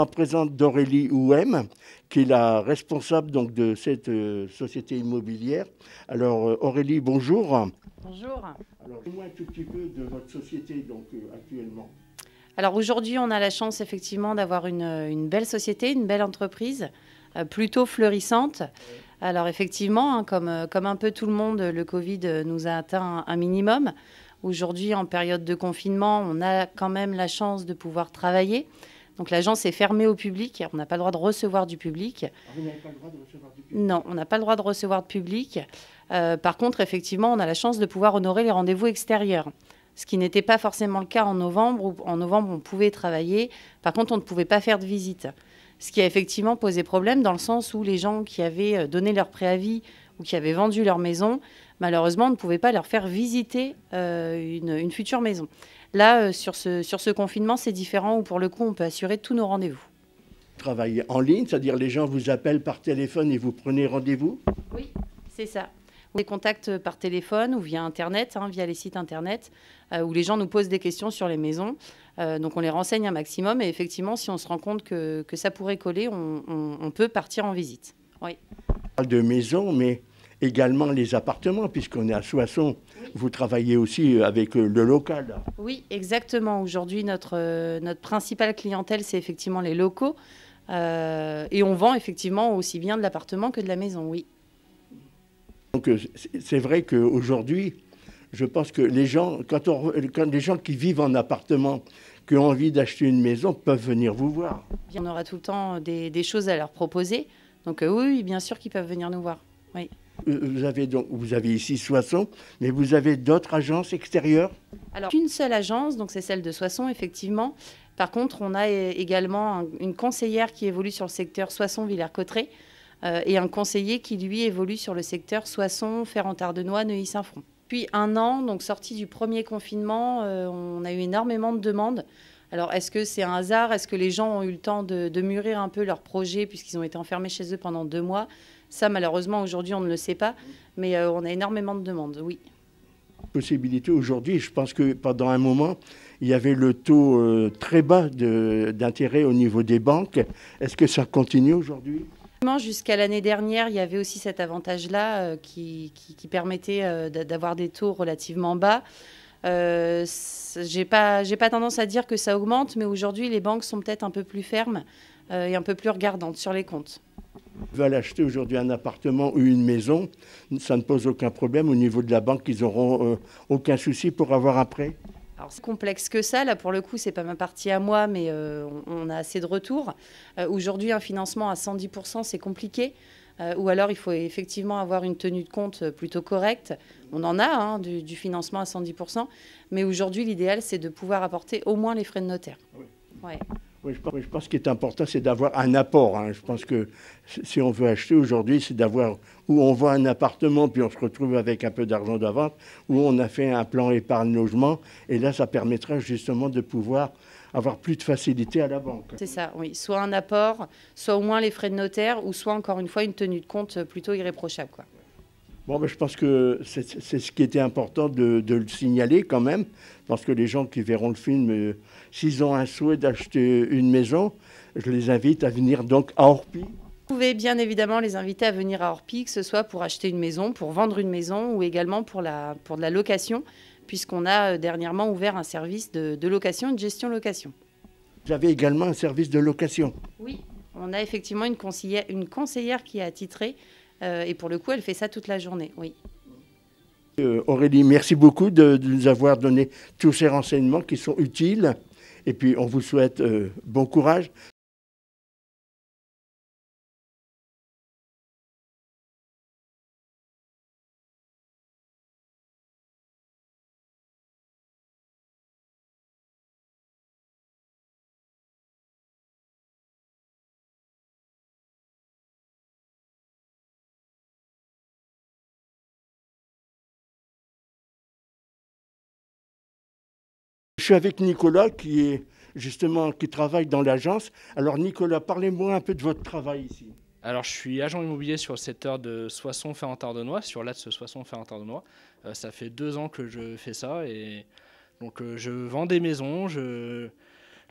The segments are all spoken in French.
On présente d'Aurélie Ouem, qui est la responsable donc, de cette société immobilière. Alors Aurélie, bonjour. Bonjour. Alors dis-moi un tout petit peu de votre société donc, actuellement. Alors aujourd'hui, on a la chance effectivement d'avoir une belle société, une belle entreprise, plutôt fleurissante. Alors effectivement, comme un peu tout le monde, le Covid nous a atteint un minimum. Aujourd'hui, en période de confinement, on a quand même la chance de pouvoir travailler. Donc l'agence est fermée au public, on n'a pas le droit de recevoir du public. Ah, vous n'avez pas le droit de recevoir du public? Non, on n'a pas le droit de recevoir de public. Par contre, effectivement, on a la chance de pouvoir honorer les rendez-vous extérieurs. Ce qui n'était pas forcément le cas en novembre, où en novembre, on pouvait travailler. Par contre, on ne pouvait pas faire de visite. Ce qui a effectivement posé problème dans le sens où les gens qui avaient donné leur préavis ou qui avaient vendu leur maison, malheureusement, on ne pouvait pas leur faire visiter une future maison. Là, sur ce confinement, c'est différent où pour le coup, on peut assurer tous nos rendez-vous. Travailler en ligne, c'est-à-dire les gens vous appellent par téléphone et vous prenez rendez-vous? Oui, c'est ça. On les contacte par téléphone ou via Internet, via les sites Internet, où les gens nous posent des questions sur les maisons. Donc on les renseigne un maximum et effectivement, si on se rend compte que ça pourrait coller, on peut partir en visite. Oui. On parle de maisons, mais également les appartements, puisqu'on est à Soissons. Oui. Vous travaillez aussi avec le local. Oui, exactement. Aujourd'hui, notre principale clientèle, c'est effectivement les locaux. Et on vend effectivement aussi bien de l'appartement que de la maison, oui. Donc c'est vrai qu'aujourd'hui, je pense que les gens, quand les gens qui vivent en appartement, qui ont envie d'acheter une maison, peuvent venir vous voir. On aura tout le temps des choses à leur proposer. Donc oui, bien sûr qu'ils peuvent venir nous voir. Oui. Vous avez ici Soissons, mais vous avez d'autres agences extérieures? Alors, qu'une seule agence, donc c'est celle de Soissons, effectivement. Par contre, on a également une conseillère qui évolue sur le secteur Soissons-Villers-Cotterêts et un conseiller qui, lui, évolue sur le secteur Soissons, Ferrand-Tardenois, Neuilly-Saint-Front. Depuis un an, donc sorti du premier confinement, on a eu énormément de demandes. Alors, est-ce que c'est un hasard? Est-ce que les gens ont eu le temps de mûrir un peu leur projet puisqu'ils ont été enfermés chez eux pendant 2 mois? Ça, malheureusement, aujourd'hui, on ne le sait pas. Mais on a énormément de demandes, oui. Possibilité aujourd'hui, je pense que pendant un moment, il y avait le taux très bas d'intérêt au niveau des banques. Est-ce que ça continue aujourd'hui? Jusqu'à l'année dernière, il y avait aussi cet avantage-là qui permettait d'avoir des taux relativement bas. J'ai pas tendance à dire que ça augmente, mais aujourd'hui, les banques sont peut-être un peu plus fermes et un peu plus regardantes sur les comptes. Ils veulent acheter aujourd'hui un appartement ou une maison, ça ne pose aucun problème au niveau de la banque, ils n'auront aucun souci pour avoir un prêt? Alors c'est complexe que ça, là pour le coup c'est pas ma partie à moi, mais on a assez de retours. Aujourd'hui un financement à 110% c'est compliqué, ou alors il faut effectivement avoir une tenue de compte plutôt correcte. On en a du financement à 110%, mais aujourd'hui l'idéal c'est de pouvoir apporter au moins les frais de notaire. Oui. Ouais. Oui, je pense que ce qui est important, c'est d'avoir un apport. Je pense que si on veut acheter aujourd'hui, c'est d'avoir où on vend un appartement, puis on se retrouve avec un peu d'argent d'avance, où on a fait un plan épargne logement. Et là, ça permettra justement de pouvoir avoir plus de facilité à la banque. C'est ça, oui. Soit un apport, soit au moins les frais de notaire, ou soit encore une fois une tenue de compte plutôt irréprochable, quoi. Bon, je pense que c'est ce qui était important de le signaler quand même, parce que les gens qui verront le film, s'ils ont un souhait d'acheter une maison, je les invite à venir donc à Orpy. Vous pouvez bien évidemment les inviter à venir à Orpy, que ce soit pour acheter une maison, pour vendre une maison ou également pour de la location, puisqu'on a dernièrement ouvert un service de location et de gestion location. Vous avez également un service de location? Oui, on a effectivement une conseillère qui est attitrée. Et pour le coup, elle fait ça toute la journée, oui. Aurélie, merci beaucoup de nous avoir donné tous ces renseignements qui sont utiles. Et puis, on vous souhaite bon courage. Je suis avec Nicolas qui travaille dans l'agence. Alors Nicolas, parlez-moi un peu de votre travail ici. Alors je suis agent immobilier sur le secteur de Soissons-Ferrand-Tardenois, sur l'axe Soissons-Ferrand-Tardenois. Ça fait 2 ans que je fais ça et donc je vends des maisons, je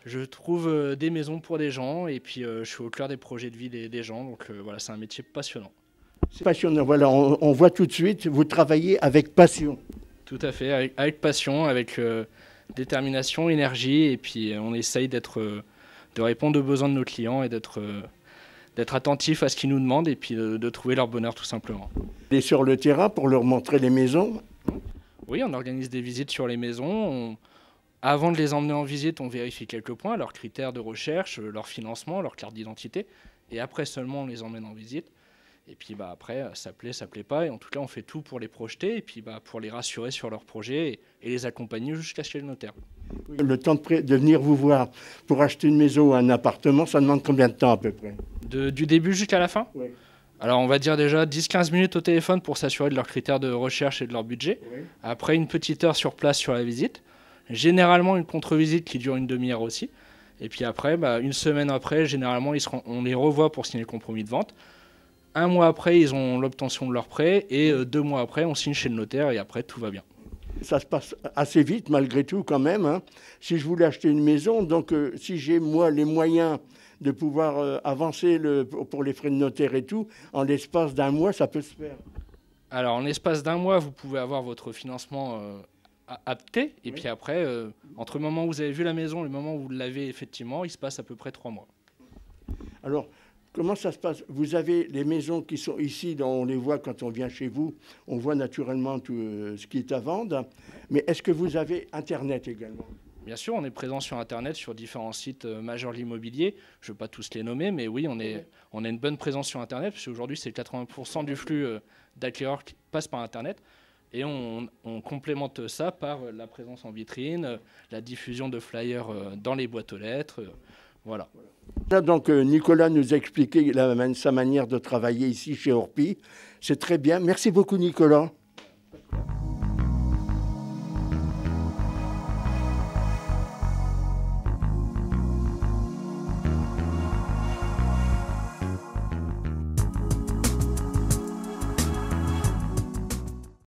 Je trouve des maisons pour des gens et puis je suis au cœur des projets de vie des gens. Donc voilà, c'est un métier passionnant. C'est passionnant, voilà, on voit tout de suite, vous travaillez avec passion. Tout à fait, avec passion, avec détermination, énergie, et puis on essaye de répondre aux besoins de nos clients et d'être attentif à ce qu'ils nous demandent et puis de trouver leur bonheur tout simplement. Et sur le terrain pour leur montrer les maisons? Oui, on organise des visites sur les maisons. Avant de les emmener en visite, on vérifie quelques points, leurs critères de recherche, leur financement, leur carte d'identité, et après seulement on les emmène en visite. Et puis après, ça plaît pas. Et en tout cas, on fait tout pour les projeter et puis pour les rassurer sur leur projet et les accompagner jusqu'à chez le notaire. Le temps de venir vous voir pour acheter une maison ou un appartement, ça demande combien de temps à peu près? Du début jusqu'à la fin? Oui. Alors, on va dire déjà 10-15 minutes au téléphone pour s'assurer de leurs critères de recherche et de leur budget. Oui. Après, une petite heure sur place sur la visite. Généralement, une contre-visite qui dure une demi-heure aussi. Et puis après, une semaine après, généralement, on les revoit pour signer le compromis de vente. Un mois après, ils ont l'obtention de leur prêt et 2 mois après, on signe chez le notaire et après, tout va bien. Ça se passe assez vite malgré tout quand même, hein. Si je voulais acheter une maison, donc si j'ai moi les moyens de pouvoir avancer pour les frais de notaire et tout, en l'espace d'un mois, ça peut se faire. Alors, en l'espace d'un mois, vous pouvez avoir votre financement apté. Et puis après, entre le moment où vous avez vu la maison et le moment où vous l'avez effectivement, il se passe à peu près 3 mois. Alors, comment ça se passe? Vous avez les maisons qui sont ici, on les voit quand on vient chez vous, on voit naturellement tout ce qui est à vendre, mais est-ce que vous avez Internet également? Bien sûr, on est présent sur Internet, sur différents sites majeurs de l'immobilier. Je ne veux pas tous les nommer, mais oui, on a une bonne présence sur Internet, parce qu'aujourd'hui, c'est 80% du flux d'acquéreurs qui passe par Internet. Et on complémente ça par la présence en vitrine, la diffusion de flyers dans les boîtes aux lettres. Voilà. Là, donc, Nicolas nous a expliqué sa manière de travailler ici chez Orpi. C'est très bien. Merci beaucoup, Nicolas.